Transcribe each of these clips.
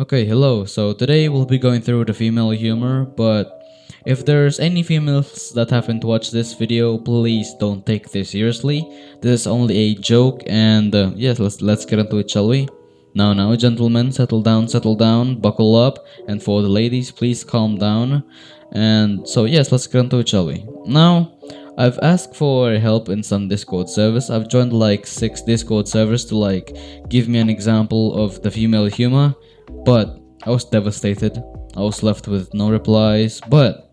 Okay, hello. So today we'll be going through the female humor, but if there's any females that haven't watched this video, please don't take this seriously. This is only a joke, and yes, let's get into it, shall we? Now, gentlemen, settle down, buckle up, and for the ladies, please calm down. And so yes, let's get into it, shall we? Now, I've asked for help in some Discord servers. I've joined like 6 Discord servers to like give me an example of the female humor. But I was devastated. I was left with no replies, but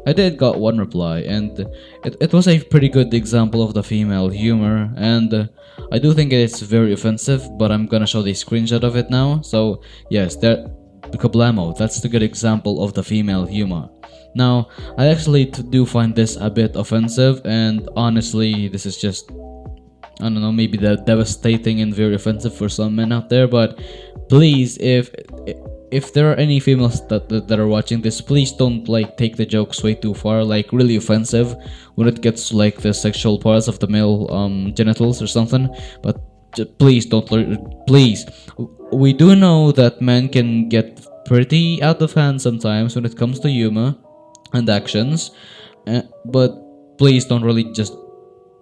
I did got one reply, and it was a pretty good example of the female humor, and I do think it's very offensive, but I'm gonna show the screenshot of it now. So yes, there, kablamo, that's the good example of the female humor. Now, I actually do find this a bit offensive, and honestly, this is just, I don't know, maybe they're devastating and very offensive for some men out there, but please, if there are any females that are watching this, please don't like take the jokes way too far, like really offensive when it gets to like the sexual parts of the male genitals or something. But please don't, please. We do know that men can get pretty out of hand sometimes when it comes to humor and actions, but please don't really just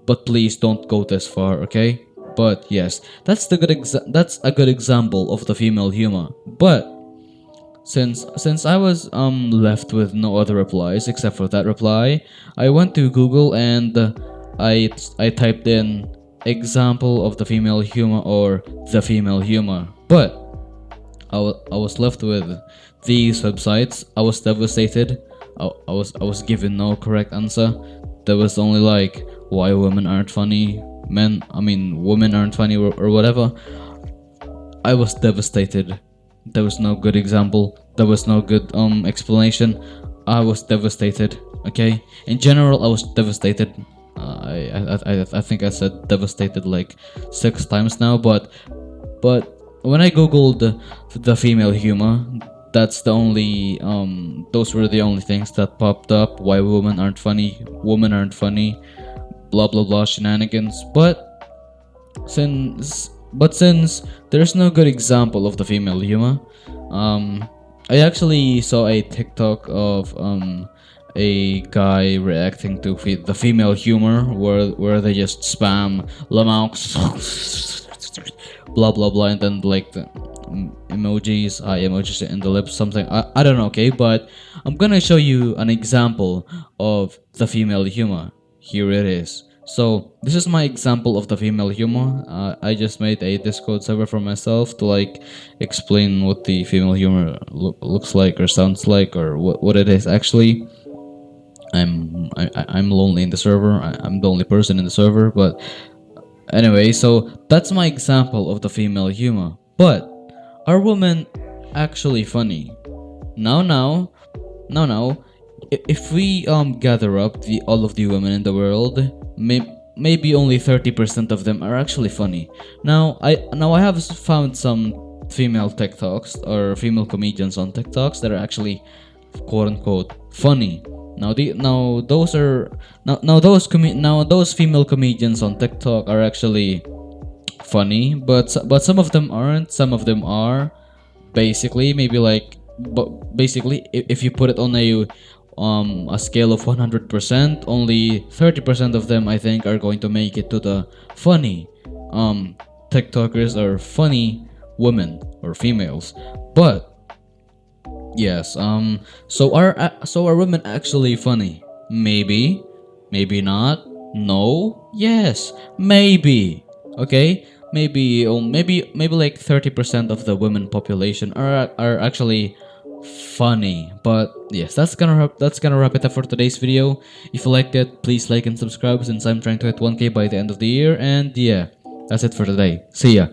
but please don't go this far, okay? But yes, that's a good example of the female humor. But since I was left with no other replies except for that reply, I went to Google and I typed in example of the female humor or the female humor. But I was left with these websites. I was devastated. I was given no correct answer. There was only like why women aren't funny, women aren't funny or whatever. I was devastated. There was no good example. There was no good explanation. I was devastated. Okay, in general, I was devastated. I think I said devastated like 6 times now, but when I googled the female humor, that's the only those were the only things that popped up. Why women aren't funny, women aren't funny, blah blah blah shenanigans. But since there's no good example of the female humor, I actually saw a TikTok of a guy reacting to the female humor where they just spam lamaux blah blah blah and then like the emojis, eye emojis in the lips, something. I don't know, okay, but I'm gonna show you an example of the female humor. Here it is. So this is my example of the female humor. I just made a Discord server for myself to like explain what the female humor looks like or sounds like or what it is actually. I'm lonely in the server. I'm the only person in the server, but anyway, so that's my example of the female humor. But are women actually funny? Now, if we gather up all of the women in the world, maybe only 30% of them are actually funny. Now I have found some female TikToks or female comedians on TikToks that are actually quote unquote funny. Those female comedians on TikTok are actually funny, but some of them aren't. Some of them are. Basically, if you put it on a scale of 100%, only 30% of them I think are going to make it to the funny TikTokers or funny women or females. But yes, so are women actually funny? Maybe not. No, yes, maybe. Okay, maybe like 30% of the women population are actually funny. But yes, that's gonna wrap it up for today's video. If you liked it, please like and subscribe since I'm trying to hit 1K by the end of the year. And yeah, that's it for today. See ya.